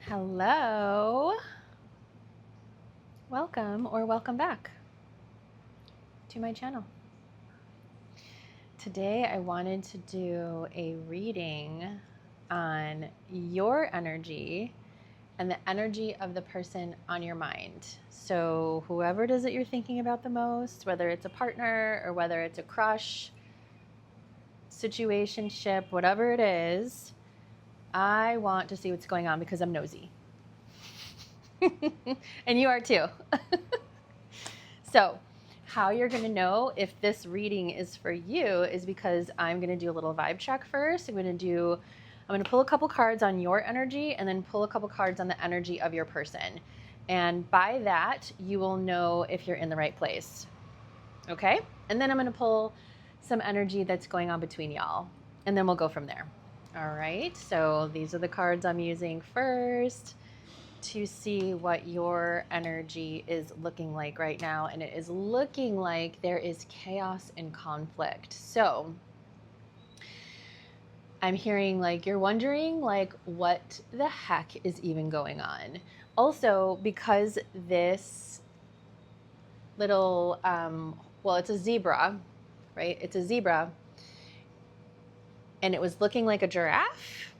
Hello. Welcome or welcome back to my channel. Today I wanted to do a reading on your energy and the energy of the person on your mind. So whoever it is that you're thinking about the most, whether it's a partner or whether it's a crush, situationship, whatever it is, I want to see what's going on because I'm nosy. And you are too. So how you're going to know if this reading is for you is because I'm going to do a little vibe check first. I'm going to pull a couple cards on your energy and then pull a couple cards on the energy of your person. And by that, you will know if you're in the right place. Okay? And then I'm going to pull some energy that's going on between y'all. And then we'll go from there. All right. So these are the cards I'm using first to see what your energy is looking like right now. And it is looking like there is chaos and conflict. So I'm hearing like you're wondering like what the heck is even going on. Also, because this little, it's a zebra, right? It's a zebra. And it was looking like a giraffe.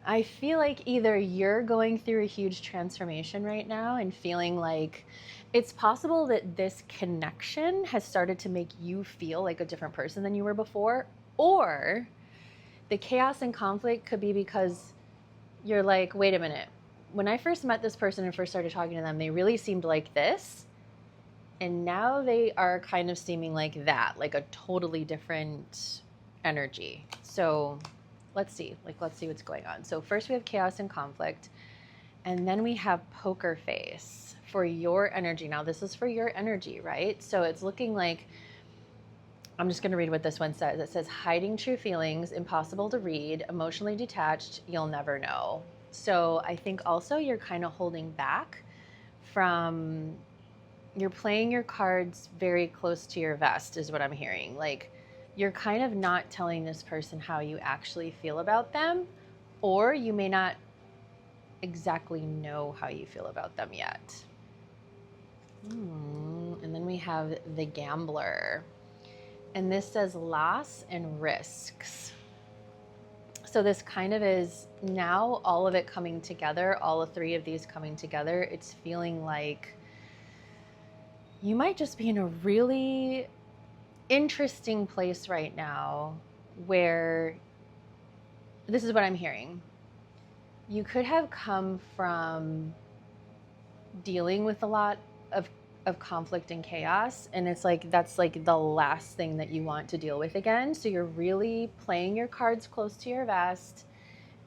I feel like either you're going through a huge transformation right now and feeling like it's possible that this connection has started to make you feel like a different person than you were before, or the chaos and conflict could be because you're like, wait a minute, when I first met this person and first started talking to them, they really seemed like this, and now they are kind of seeming like that, like a totally different energy. So let's see what's going on. So first we have chaos and conflict, and then we have poker face for your energy. Now this is for your energy, right? So it's looking like, I'm just going to read what this one says. It says, hiding true feelings, impossible to read, emotionally detached, you'll never know. So I think also you're kind of holding back from, you're playing your cards very close to your vest is what I'm hearing. Like, you're kind of not telling this person how you actually feel about them, or you may not exactly know how you feel about them yet. And then we have the gambler. And this says loss and risks. So this kind of is now all of it coming together, all of three of these coming together. It's feeling like you might just be in a really interesting place right now where this is what I'm hearing. You could have come from dealing with a lot of conflict and chaos, and it's like that's like the last thing that you want to deal with again. So you're really playing your cards close to your vest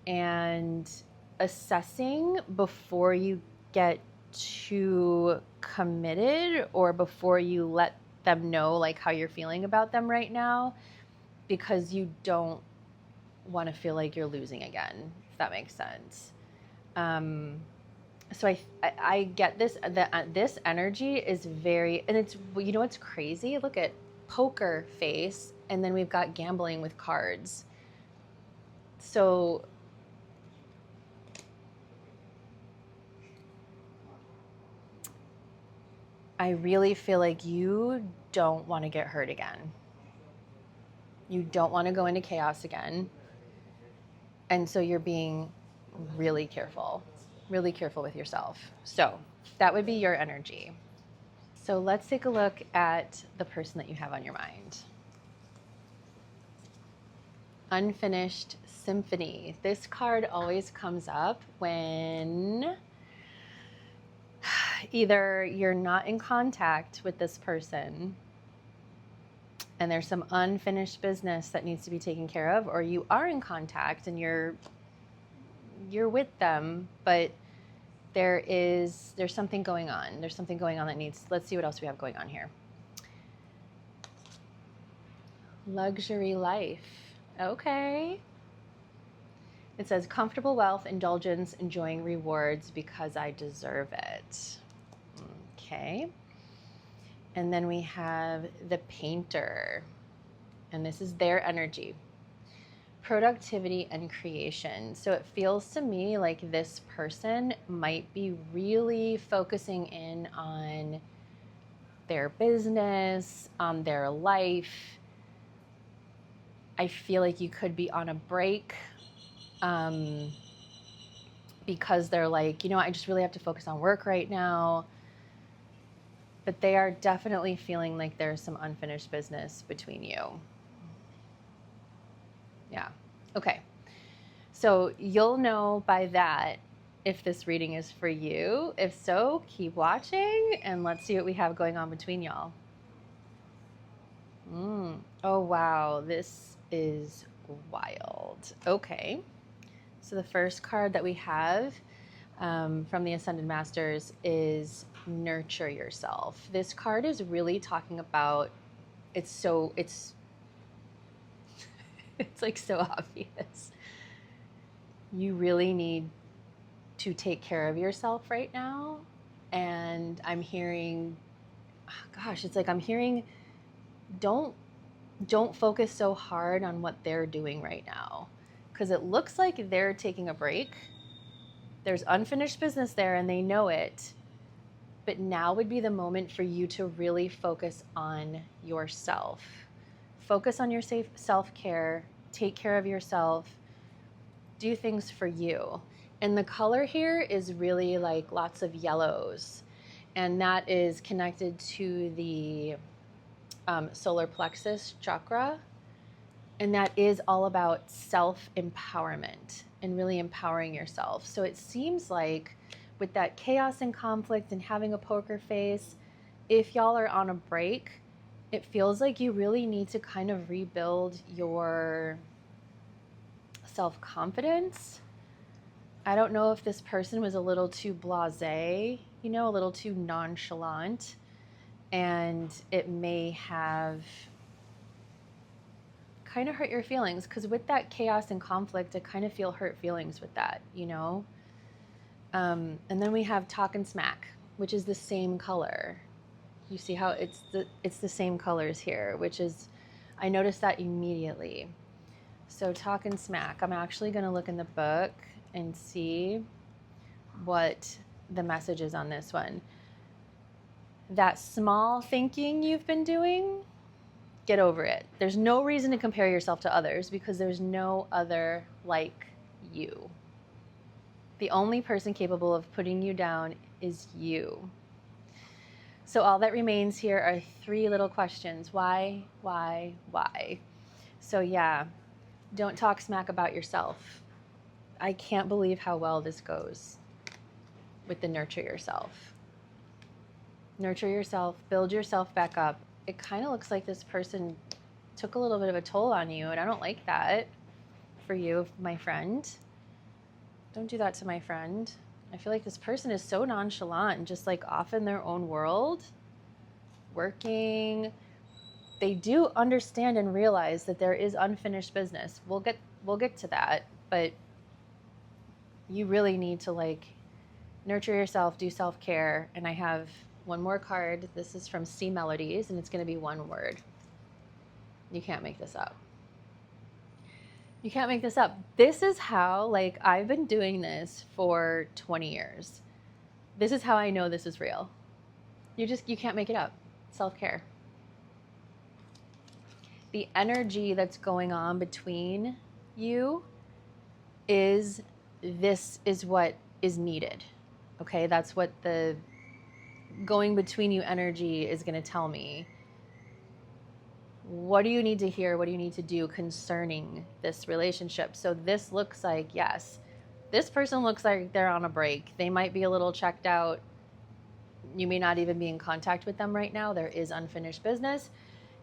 and assessing before you get too committed or before you let them know like how you're feeling about them right now, because you don't want to feel like you're losing again, if that makes sense. So I get this, that this energy is very, and it's, you know what's crazy? Look at poker face, and then we've got gambling with cards. So I really feel like you don't want to get hurt again. You don't want to go into chaos again. And so you're being really careful with yourself. So that would be your energy. So let's take a look at the person that you have on your mind. Unfinished symphony. This card always comes up when either you're not in contact with this person and there's some unfinished business that needs to be taken care of, or you are in contact and you're with them, but there's something going on. There's something going on that needs, let's see what else we have going on here. Luxury life. Okay. It says comfortable wealth, indulgence, enjoying rewards because I deserve it. Okay. And then we have the painter, and this is their energy. productivity and creation. So it feels to me like this person might be really focusing in on their business, on their life. I feel like you could be on a break because they're like, I just really have to focus on work right now. But they are definitely feeling like there's some unfinished business between you. Yeah. Okay. So you'll know by that if this reading is for you. If so, keep watching and let's see what we have going on between y'all. Oh, wow. This is wild. Okay. So the first card that we have from the Ascended Masters is Nurture Yourself. This card is really talking about, it's like so obvious. You really need to take care of yourself right now. And I'm hearing, it's like I'm hearing, don't focus so hard on what they're doing right now, because it looks like they're taking a break. There's unfinished business there and they know it. But now would be the moment for you to really focus on yourself. Focus on your self-care, take care of yourself, do things for you. And the color here is really like lots of yellows. And that is connected to the solar plexus chakra. And that is all about self-empowerment and really empowering yourself. So it seems like with that chaos and conflict and having a poker face, if y'all are on a break, it feels like you really need to kind of rebuild your self-confidence. I don't know if this person was a little too blasé, a little too nonchalant, and it may have kind of hurt your feelings, because with that chaos and conflict, I kind of feel hurt feelings with that, and then we have Talk and Smack, which is the same color. You see how it's the same colors here, which is, I noticed that immediately. So Talk and Smack, I'm actually going to look in the book and see what the message is on this one. That small thinking you've been doing, get over it. There's no reason to compare yourself to others because there's no other like you. The only person capable of putting you down is you. So all that remains here are 3 little questions. Why? So yeah, don't talk smack about yourself. I can't believe how well this goes with the nurture yourself. Nurture yourself, build yourself back up. It kind of looks like this person took a little bit of a toll on you, and I don't like that for you, my friend. Don't do that to my friend. I feel like this person is so nonchalant and just like off in their own world, working. They do understand and realize that there is unfinished business. We'll get to that, but you really need to like nurture yourself, do self-care. And I have one more card. This is from Sea Melodies, and it's going to be one word. You can't make this up. You can't make this up. This is how, like, I've been doing this for 20 years. This is how I know this is real. You can't make it up. Self-care. The energy that's going on between you is, this is what is needed. Okay, that's what the going between you energy is going to tell me. What do you need to hear? What do you need to do concerning this relationship? So this looks like, yes, this person looks like they're on a break. They might be a little checked out. You may not even be in contact with them right now. There is unfinished business,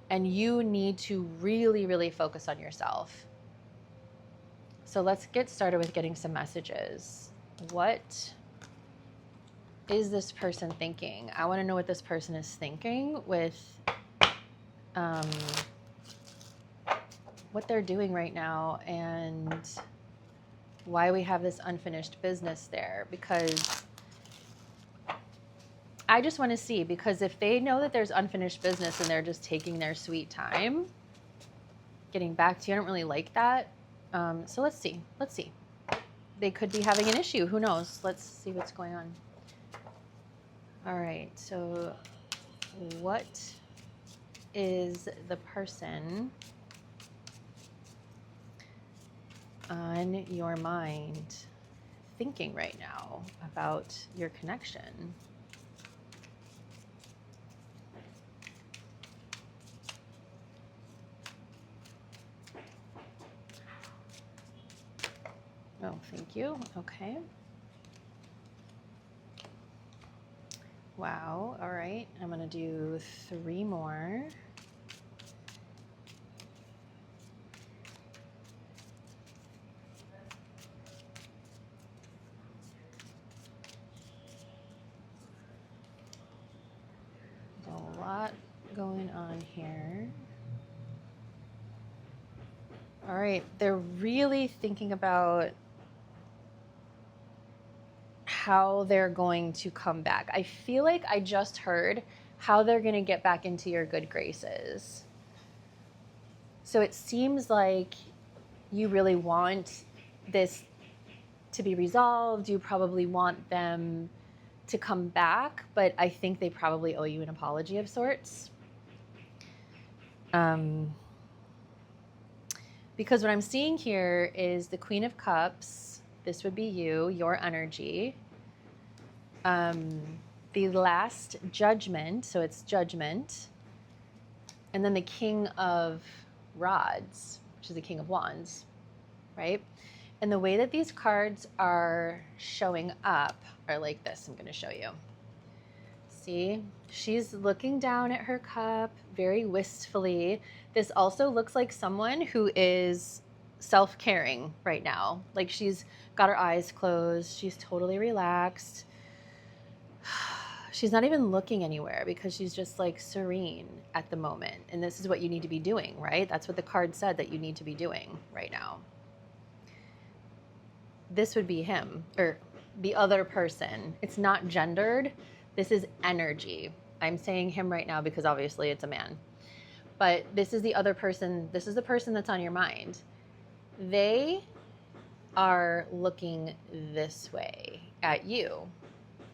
and you need to really, really focus on yourself. So let's get started with getting some messages. What is this person thinking? I want to know what this person is thinking with what they're doing right now and why we have this unfinished business there. Because I just want to see, because if they know that there's unfinished business and they're just taking their sweet time getting back to you, I don't really like that. So let's see. Let's see. They could be having an issue. Who knows? Let's see what's going on. All right. So what is the person on your mind thinking right now about your connection? Oh, thank you. Okay. Wow. All right. I'm going to do 3 more. A lot going on here. All right. They're really thinking about how they're going to come back. I feel like I just heard how they're going to get back into your good graces. So it seems like you really want this to be resolved. You probably want them to come back, but I think they probably owe you an apology of sorts. Because what I'm seeing here is the Queen of Cups. This would be you, your energy. The last Judgment, so it's Judgment. And then the King of Rods, which is the King of Wands, right? And the way that these cards are showing up are like this. I'm going to show you. See, she's looking down at her cup very wistfully. This also looks like someone who is self-caring right now. Like she's got her eyes closed. She's totally relaxed. She's not even looking anywhere because she's just like serene at the moment. And this is what you need to be doing, right? That's what the card said that you need to be doing right now. This would be him or the other person. It's not gendered. This is energy. I'm saying him right now because obviously it's a man. But this is the other person. This is the person that's on your mind. They are looking this way at you.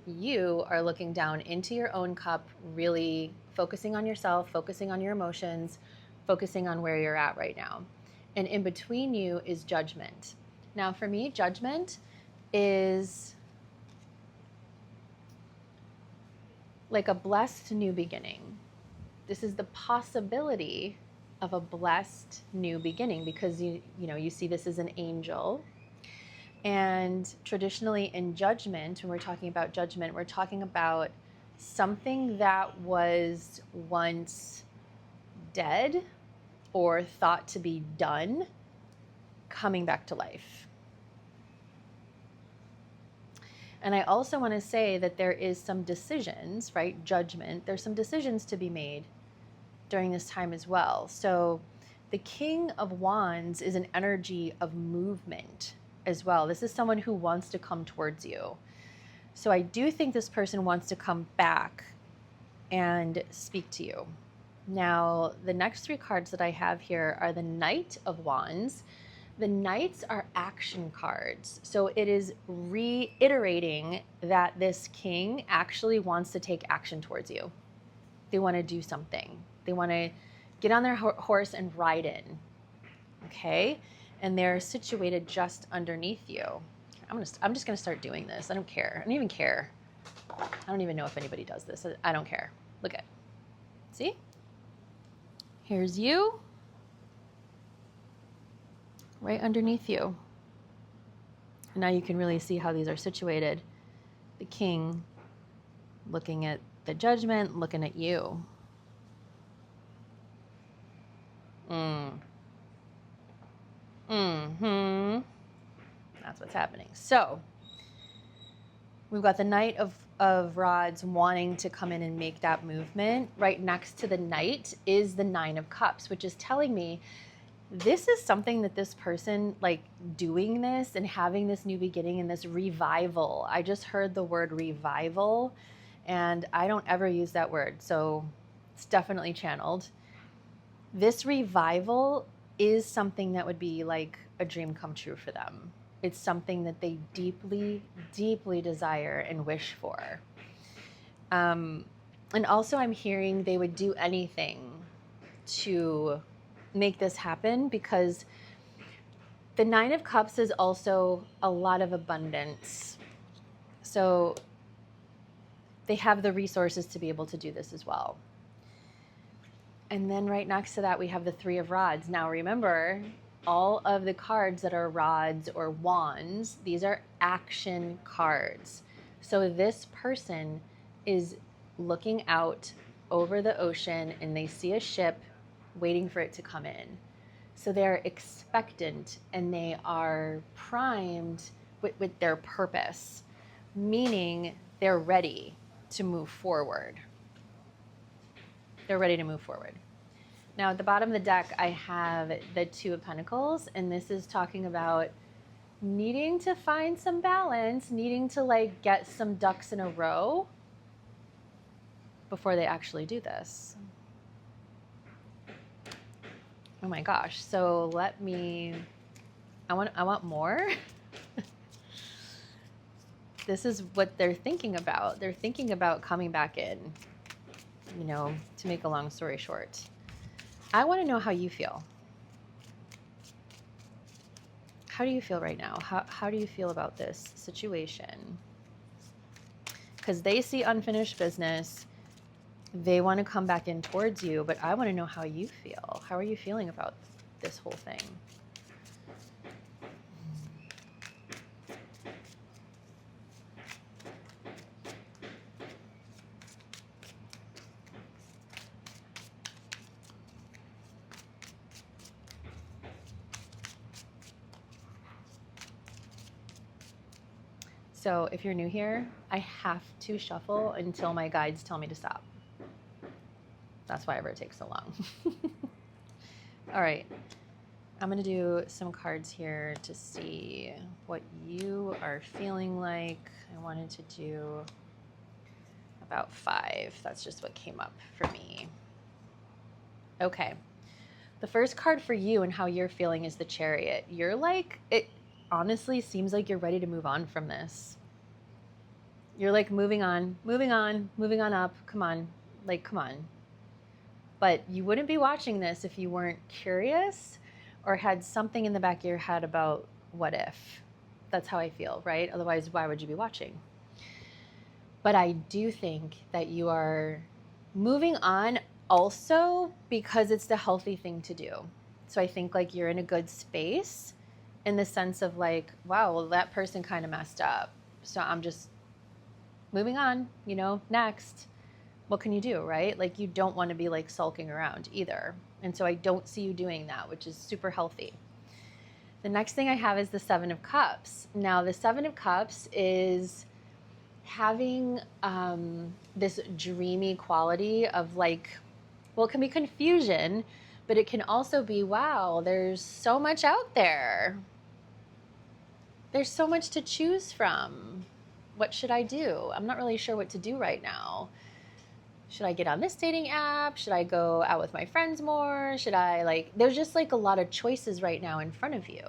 You are looking down into your own cup, really focusing on yourself, focusing on your emotions, focusing on where you're at right now. And in between you is Judgment. Now, for me, Judgment is like a blessed new beginning. This is the possibility of a blessed new beginning because you see this as an angel. And traditionally in Judgment, when we're talking about Judgment, we're talking about something that was once dead or thought to be done coming back to life. And I also want to say that there is some decisions, right? Judgment. There's some decisions to be made during this time as well. So the King of Wands is an energy of movement as well. This is someone who wants to come towards you. So I do think this person wants to come back and speak to you. Now, the next 3 cards that I have here are the Knight of Wands. The Knights are action cards. So it is reiterating that this king actually wants to take action towards you. They want to do something. They want to get on their horse and ride in. Okay? And they're situated just underneath you. I'm just going to start doing this. I don't care. I don't even care. I don't even know if anybody does this. I don't care. Look at it. See? Here's you. Right underneath you. And now you can really see how these are situated. The king looking at the Judgment, looking at you. That's what's happening. So we've got the Knight of Rods wanting to come in and make that movement. Right next to the Knight is the 9 of Cups, which is telling me this is something that this person, like doing this and having this new beginning and this revival. I just heard the word revival and I don't ever use that word. So it's definitely channeled. This revival is something that would be like a dream come true for them. It's something that they deeply, deeply desire and wish for. And also I'm hearing they would do anything to make this happen, because the Nine of Cups is also a lot of abundance. So they have the resources to be able to do this as well. And then right next to that, we have the Three of Rods. Now remember, all of the cards that are rods or wands, these are action cards. So this person is looking out over the ocean and they see a ship waiting for it to come in. So they're expectant and they are primed with their purpose, meaning they're ready to move forward. They're ready to move forward. Now at the bottom of the deck, I have the Two of Pentacles, and this is talking about needing to find some balance, needing to like get some ducks in a row before they actually do this. Oh my gosh. So I want more. This is what they're thinking about. They're thinking about coming back in, to make a long story short. I want to know how you feel. How do you feel right now? How do you feel about this situation? Because they see unfinished business. They want to come back in towards you, but I want to know how you feel. How are you feeling about this whole thing? So if you're new here, I have to shuffle until my guides tell me to stop. That's why ever it takes so long. All right. I'm going to do some cards here to see what you are feeling like. I wanted to do about 5. That's just what came up for me. Okay. The first card for you and how you're feeling is the Chariot. You're like, it honestly seems like you're ready to move on from this. You're like moving on up. Come on. Like, come on. But you wouldn't be watching this if you weren't curious or had something in the back of your head about what if. That's how I feel, right? Otherwise, why would you be watching? But I do think that you are moving on also because it's the healthy thing to do. So I think like you're in a good space in the sense of like, wow, well, that person kind of messed up. So I'm just moving on, next. What can you do, right? Like you don't want to be like sulking around either. And so I don't see you doing that, which is super healthy. The next thing I have is the Seven of Cups. Now the Seven of Cups is having this dreamy quality of like, well, it can be confusion, but it can also be, wow, there's so much out there. There's so much to choose from. What should I do? I'm not really sure what to do right now. Should I get on this dating app? Should I go out with my friends more? Should I there's just like a lot of choices right now in front of you.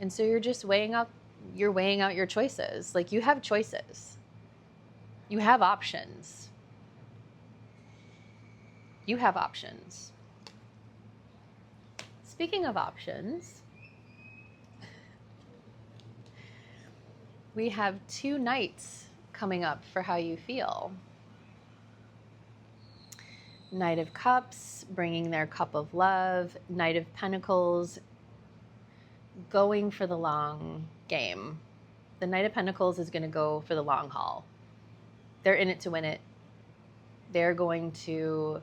And so you're just weighing out your choices. Like you have choices. You have options. You have options. Speaking of options, we have 2 nights coming up for how you feel. Knight of Cups, bringing their cup of love. Knight of Pentacles, going for the long game. The Knight of Pentacles is going to go for the long haul. They're in it to win it. They're going to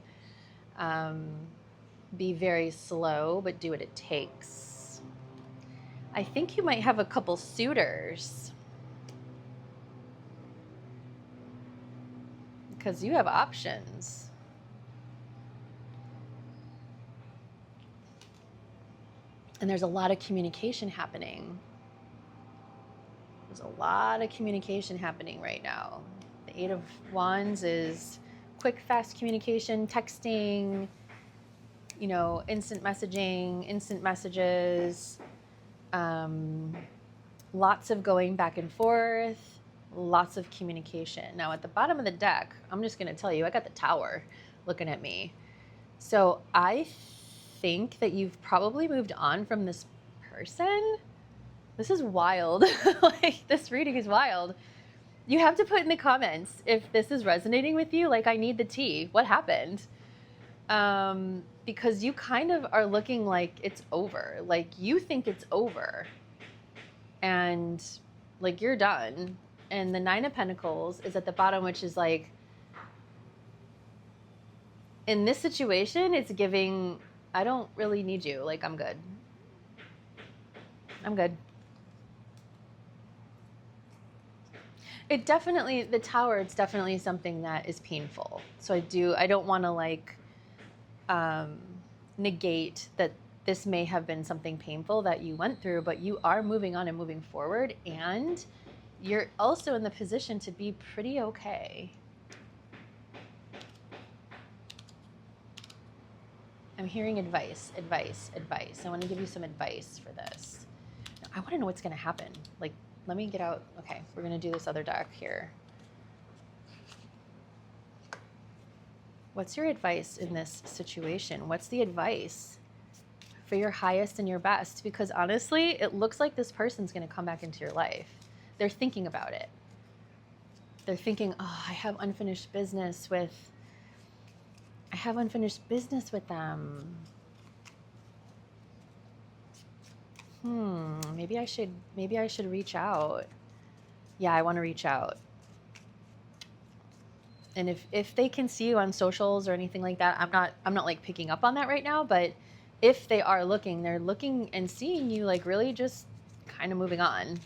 be very slow, but do what it takes. I think you might have a couple suitors, because you have options. And there's a lot of communication happening. There's a lot of communication happening right now. The Eight of Wands is quick, fast communication, texting, instant messaging, instant messages. Lots of going back and forth, lots of communication. Now at the bottom of the deck, I'm just going to tell you, I got the Tower looking at me. So I think that you've probably moved on from this person. This is wild. Like, this reading is wild. You have to put in the comments if this is resonating with you. Like, I need the tea. What happened? Because you kind of are looking like it's over. Like, you think it's over. And like, you're done. And the Nine of Pentacles is at the bottom, which is like, in this situation, it's giving, I don't really need you. Like, I'm good. I'm good. It definitely, the Tower, it's definitely something that is painful. So I don't want to like negate that this may have been something painful that you went through, but you are moving on and moving forward, and you're also in the position to be pretty okay. I'm hearing advice. I want to give you some advice for this. I want to know what's going to happen. Like, let me get out. Okay, we're going to do this other deck here. What's your advice in this situation? What's the advice for your highest and your best? Because honestly, it looks like this person's going to come back into your life. They're thinking about it. They're thinking, oh, I have unfinished business with them. Maybe I should reach out. Yeah, I want to reach out. And if they can see you on socials or anything like that, I'm not like picking up on that right now, but if they are looking, they're looking and seeing you like really just kind of moving on.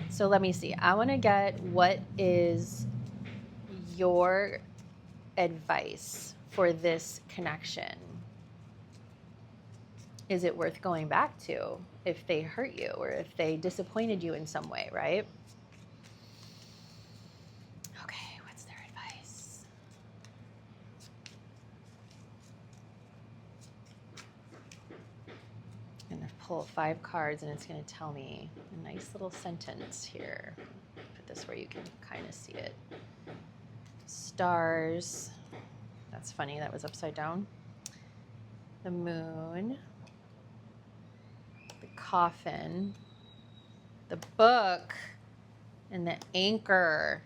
So let me see. I want to get, what is your advice for this connection? Is it worth going back to if they hurt you or if they disappointed you in some way, right? Okay, what's their advice? I'm going to pull 5 cards and it's going to tell me a nice little sentence here. Put this where you can kind of see it. Stars. That's funny, that was upside down. The Moon. The Coffin. The Book. And the Anchor.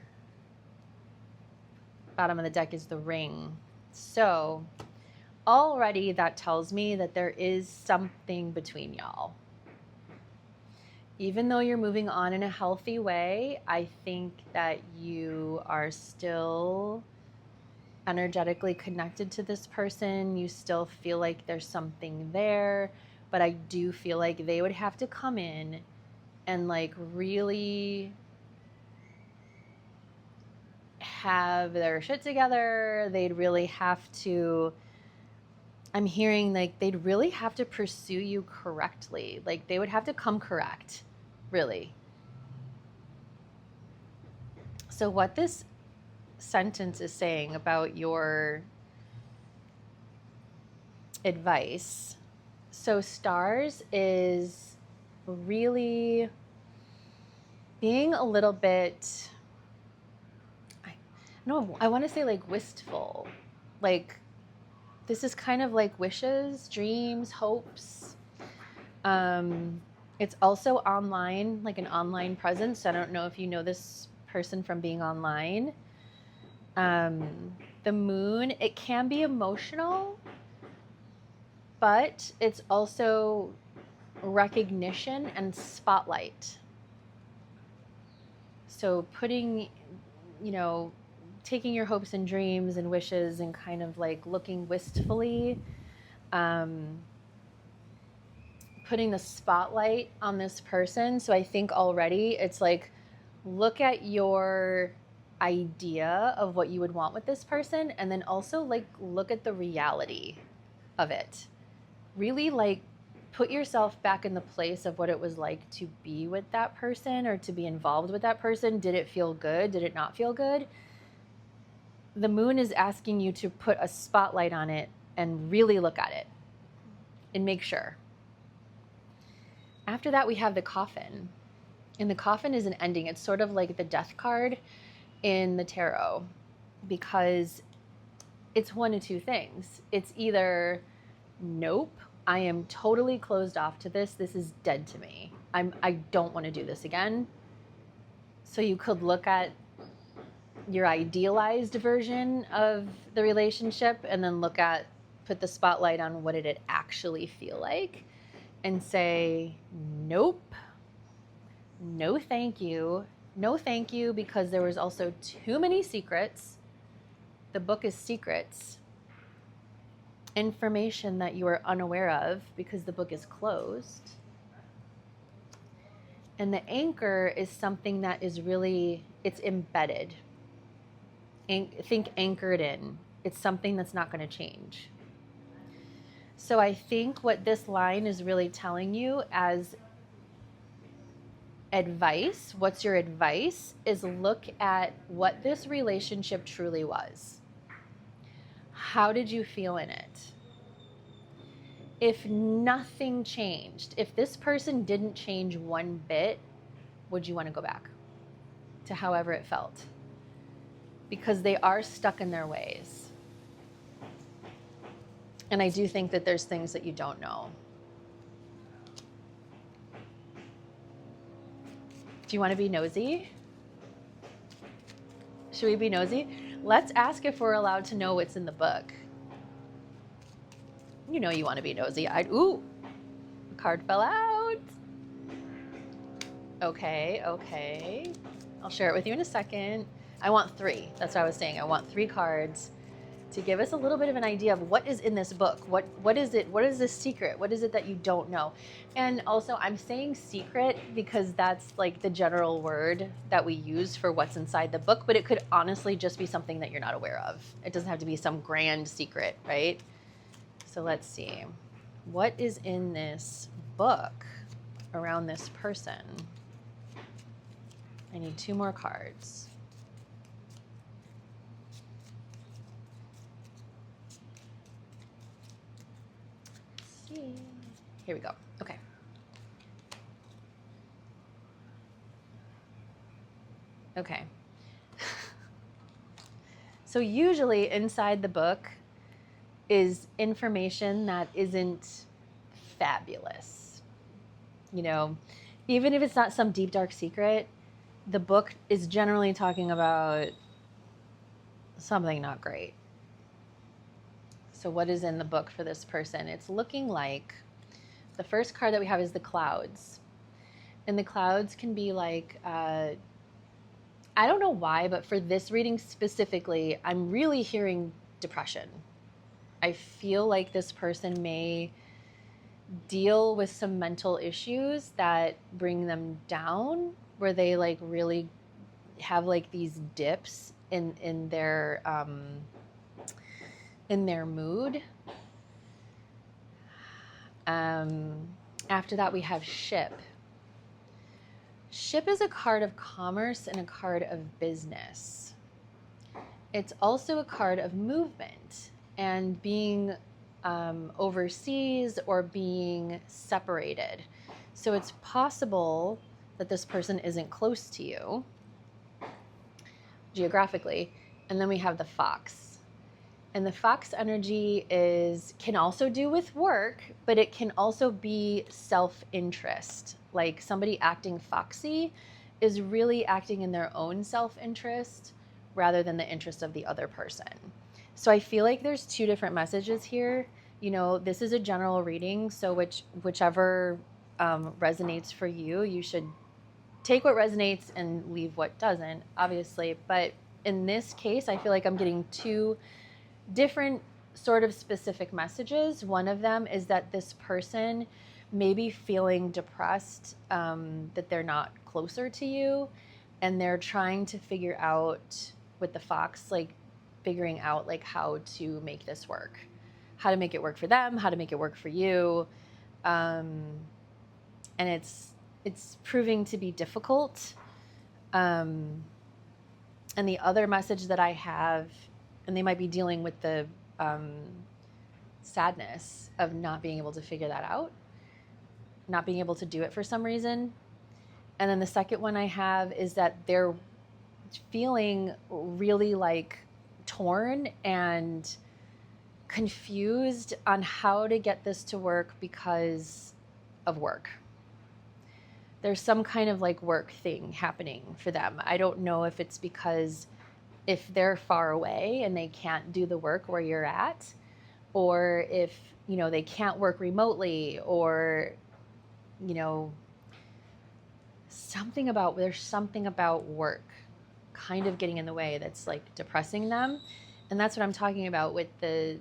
Bottom of the deck is the Ring. So already that tells me that there is something between y'all. Even though you're moving on in a healthy way, I think that you are still energetically connected to this person. You still feel like there's something there, but I do feel like they would have to come in and like really have their shit together. They'd really have to, I'm hearing like they'd really have to pursue you correctly. Like they would have to come correct, really. So what this sentence is saying about your advice, so Stars is really being a little bit, I want to say like wistful. Like this is kind of like wishes, dreams, hopes. It's also online, like an online presence. I don't know if you know this person from being online. The Moon, it can be emotional, but it's also recognition and spotlight. So putting, taking your hopes and dreams and wishes and kind of like looking wistfully, putting the spotlight on this person. So I think already it's like, look at your idea of what you would want with this person, and then also like look at the reality of it. Really like put yourself back in the place of what it was like to be with that person or to be involved with that person. Did it feel good? Did it not feel good? The Moon is asking you to put a spotlight on it and really look at it and make sure. After that, we have the coffin. And the coffin is an ending. It's sort of like the death card in the tarot, because it's one of two things. It's either, nope, I am totally closed off to this. This is dead to me. I don't want to do this again. So you could look at your idealized version of the relationship and then put the spotlight on what did it actually feel like and say, nope, no thank you. No thank you, because there was also too many secrets. The book is secrets. Information that you are unaware of because the book is closed. And the anchor is something that is really, it's embedded. Think anchored in. It's something that's not going to change. So I think what this line is really telling you as advice, what's your advice, is look at what this relationship truly was. How did you feel in it? If nothing changed, if this person didn't change one bit, would you want to go back to however it felt? Because they are stuck in their ways. And I do think that there's things that you don't know. Do you want to be nosy? Should we be nosy? Let's ask if we're allowed to know what's in the book. You know you want to be nosy. Ooh, the card fell out. Okay. I'll share it with you in a second. I want 3. That's what I was saying. I want 3 cards to give us a little bit of an idea of what is in this book. What is it? What is this secret? What is it that you don't know? And also, I'm saying secret because that's like the general word that we use for what's inside the book, but it could honestly just be something that you're not aware of. It doesn't have to be some grand secret, right? So let's see. What is in this book around this person? I need 2 more cards. Let's see. Here we go. Okay. Okay. So usually inside the book is information that isn't fabulous. You know, even if it's not some deep, dark secret, the book is generally talking about something not great. So what is in the book for this person? It's looking like the first card that we have is the clouds. And the clouds can be like, I don't know why, but for this reading specifically, I'm really hearing depression. I feel like this person may deal with some mental issues that bring them down, where they like really have like these dips in their mood. After that, we have ship. Ship is a card of commerce and a card of business. It's also a card of movement and being overseas or being separated. So it's possible that this person isn't close to you geographically. And then we have the fox. And the fox energy can also do with work, but it can also be self-interest. Like somebody acting foxy is really acting in their own self-interest rather than the interest of the other person. So I feel like there's 2 different messages here. You know, this is a general reading, so whichever resonates for you, you should take what resonates and leave what doesn't, obviously. But in this case, I feel like I'm getting 2 different sort of specific messages. One of them is that this person may be feeling depressed, that they're not closer to you, and they're trying to figure out with the fox, like figuring out like how to make this work, how to make it work for them, how to make it work for you. And it's proving to be difficult. And the other message that I have, and they might be dealing with the sadness of not being able to figure that out. not being able to do it for some reason. And then the second one I have is that they're feeling really like torn and confused on how to get this to work because of work. There's some kind of like work thing happening for them. I don't know if it's because if they're far away and they can't do the work where you're at, or if, you know, they can't work remotely, or, you know, there's something about work kind of getting in the way that's like depressing them. And that's what I'm talking about with the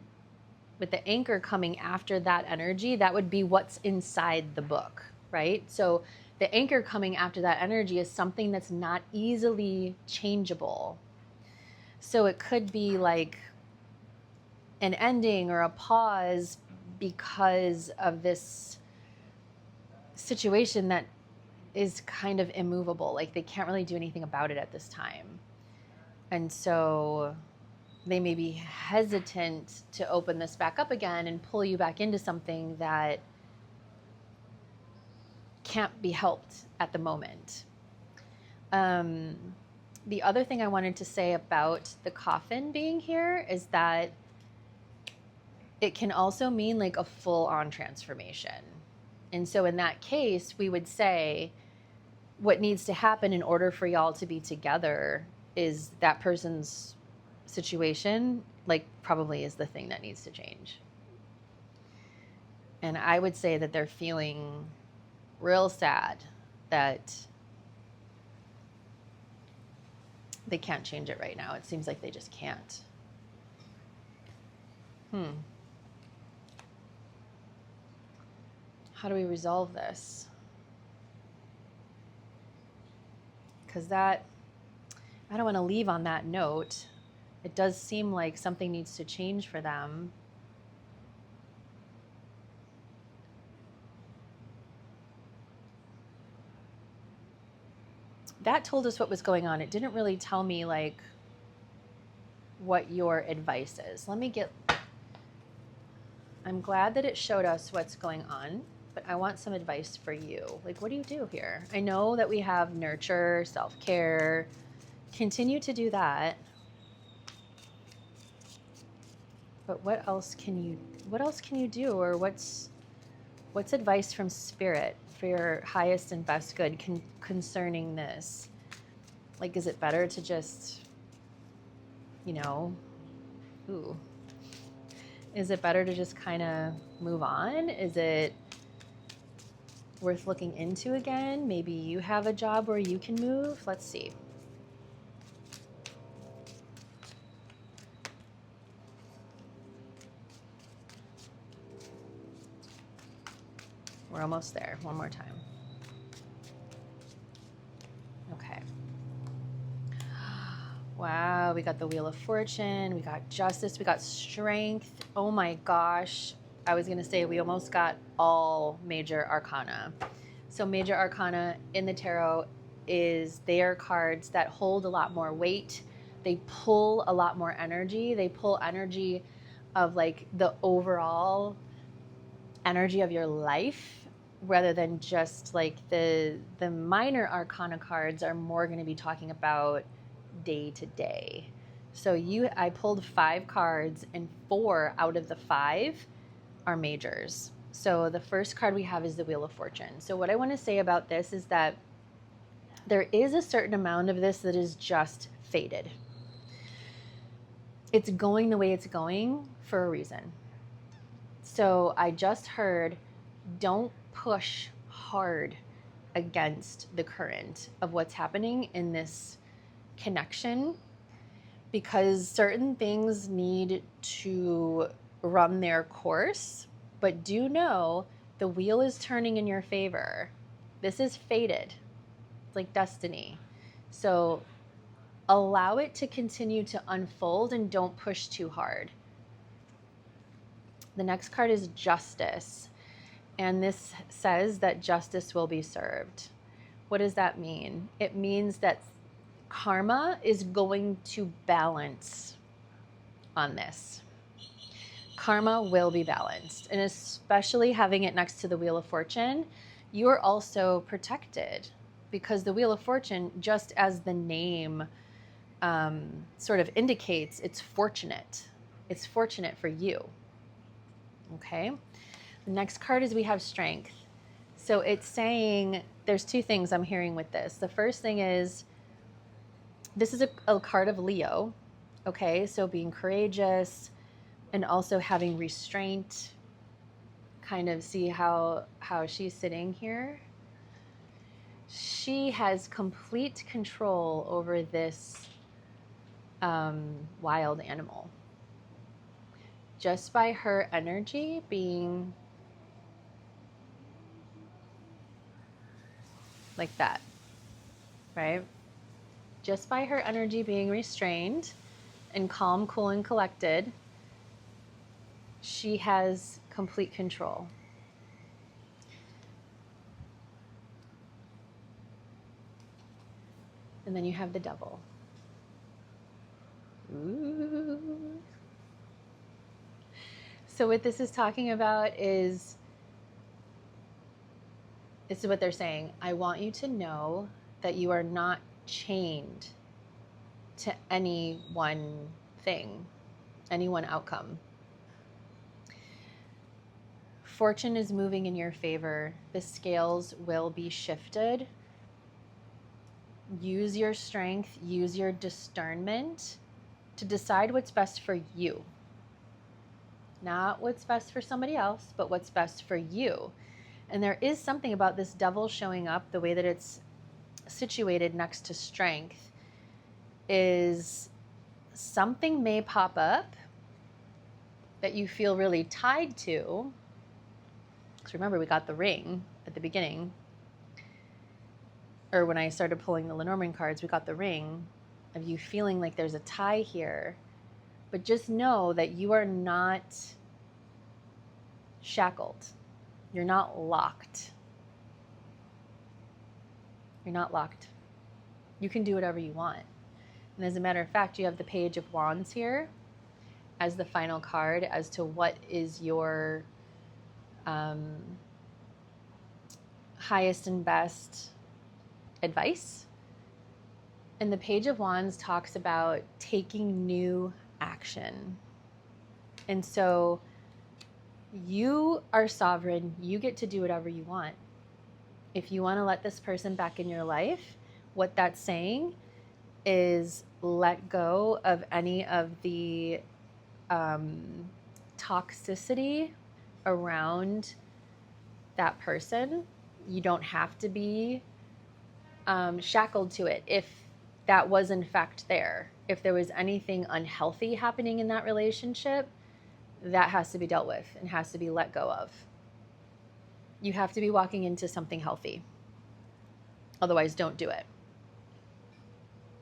anchor coming after that energy. That would be what's inside the book, right? So the anchor coming after that energy is something that's not easily changeable. So it could be like an ending or a pause because of this situation that is kind of immovable. Like they can't really do anything about it at this time. And so they may be hesitant to open this back up again and pull you back into something that can't be helped at the moment. The other thing I wanted to say about the coffin being here is that it can also mean like a full-on transformation. And so in that case, we would say what needs to happen in order for y'all to be together is that person's situation, like probably is the thing that needs to change. And I would say that they're feeling real sad that they can't change it right now. It seems like they just can't. How do we resolve this? Because I don't want to leave on that note. It does seem like something needs to change for them. That told us what was going on. It didn't really tell me like what your advice is. I'm glad that it showed us what's going on, but I want some advice for you. Like, what do you do here? I know that we have nurture, self-care. Continue to do that. But what else can you do? Or what's advice from spirit for your highest and best good concerning this? Like, is it better to just, is it better to just kind of move on? Is it worth looking into again? Maybe you have a job where you can move. Let's see. We're almost there. One more time. Okay. Wow, we got the Wheel of Fortune, we got Justice, we got Strength. Oh my gosh. I was going to say we almost got all major arcana. So major arcana in the tarot they are cards that hold a lot more weight. They pull a lot more energy. They pull energy of like the overall energy of your life, rather than just like the minor arcana cards are more going to be talking about day to day. So I pulled 5 cards, and 4 out of the 5 are majors. So the first card we have is the Wheel of Fortune. So what I want to say about this is that there is a certain amount of this that is just fated. It's going the way it's going for a reason. So I just heard, don't push hard against the current of what's happening in this connection, because certain things need to run their course. But do know the wheel is turning in your favor. This is fated. It's like destiny. So allow it to continue to unfold and don't push too hard. The next card is Justice. And this says that justice will be served. What does that mean? It means that karma is going to balance on this. Karma will be balanced. And especially having it next to the Wheel of Fortune, you are also protected, because the Wheel of Fortune, just as the name sort of indicates, it's fortunate. It's fortunate for you. Okay. The next card is we have Strength. So it's saying there's two things I'm hearing with this. The first thing is, this is a card of Leo. Okay. So being courageous and also having restraint. Kind of see how she's sitting here. She has complete control over this wild animal, just by her energy being like that, right? Just by her energy being restrained and calm, cool, and collected, she has complete control. And then you have the Devil. Ooh. So what this is talking about is, this is what they're saying. I want you to know that you are not chained to any one thing, any one outcome. Fortune is moving in your favor. The scales will be shifted. Use your strength, use your discernment to decide what's best for you. Not what's best for somebody else, but what's best for you. And there is something about this Devil showing up, the way that it's situated next to Strength, is something may pop up that you feel really tied to. Because remember, we got the ring at the beginning. Or when I started pulling the Lenormand cards, we got the ring of you feeling like there's a tie here. But just know that you are not shackled. You're not locked. You're not locked. You can do whatever you want. And as a matter of fact, you have the Page of Wands here as the final card as to what is your highest and best advice. And the Page of Wands talks about taking new action. And so you are sovereign. You get to do whatever you want. If you want to let this person back in your life, what that's saying is let go of any of the toxicity around that person. You don't have to be shackled to it if that was in fact there. If there was anything unhealthy happening in that relationship, that has to be dealt with and has to be let go of. You have to be walking into something healthy. Otherwise, don't do it.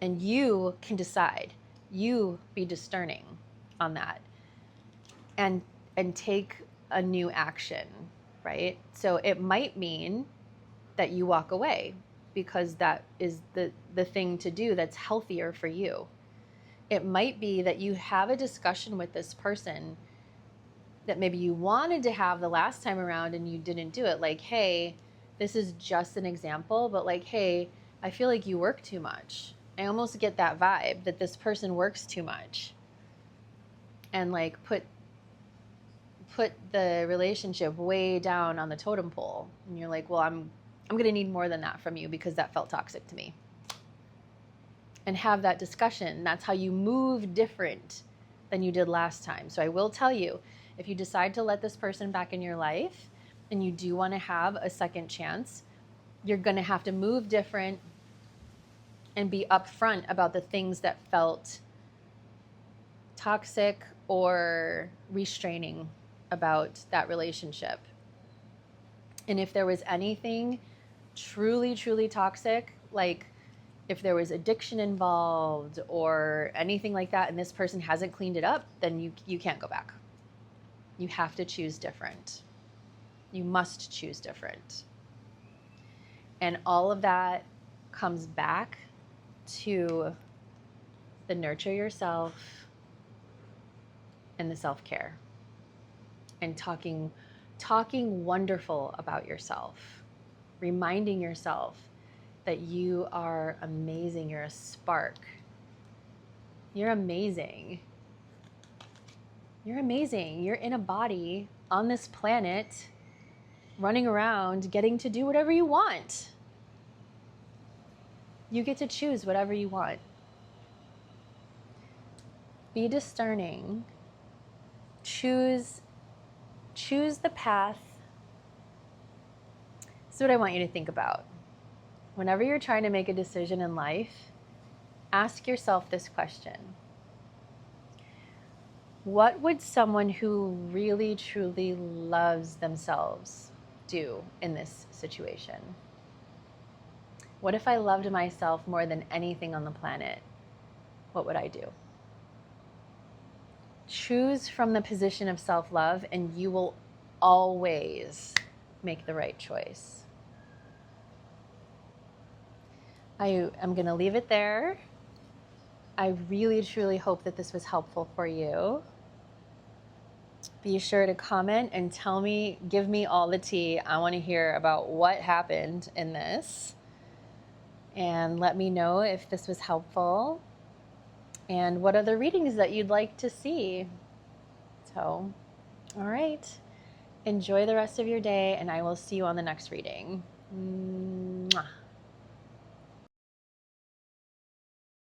And you can decide. You be discerning on that and take a new action, right? So it might mean that you walk away because that is the thing to do that's healthier for you. It might be that you have a discussion with this person that maybe you wanted to have the last time around and you didn't do it. Like, hey, this is just an example, but like, hey, I feel like you work too much. I almost get that vibe that this person works too much. And like put the relationship way down on the totem pole. And you're like, well, I'm going to need more than that from you because that felt toxic to me. And have that discussion. That's how you move different than you did last time. So I will tell you, if you decide to let this person back in your life and you do want to have a second chance, you're going to have to move different and be upfront about the things that felt toxic or restraining about that relationship. And if there was anything truly, truly toxic, like if there was addiction involved or anything like that, and this person hasn't cleaned it up, then you can't go back. You have to choose different. You must choose different. And all of that comes back to the nurture yourself and the self-care and talking wonderful about yourself. reminding yourself that you are amazing. You're a spark. You're amazing. You're amazing. You're in a body on this planet, running around, getting to do whatever you want. You get to choose whatever you want. Be discerning. Choose the path. This is what I want you to think about. Whenever you're trying to make a decision in life, ask yourself this question. What would someone who really, truly loves themselves do in this situation? What if I loved myself more than anything on the planet? What would I do? Choose from the position of self-love, and you will always make the right choice. I am going to leave it there. I really, truly hope that this was helpful for you. Be sure to comment and tell me, give me all the tea. I want to hear about what happened in this. And let me know if this was helpful and what other readings that you'd like to see. So, all right. Enjoy the rest of your day, and I will see you on the next reading.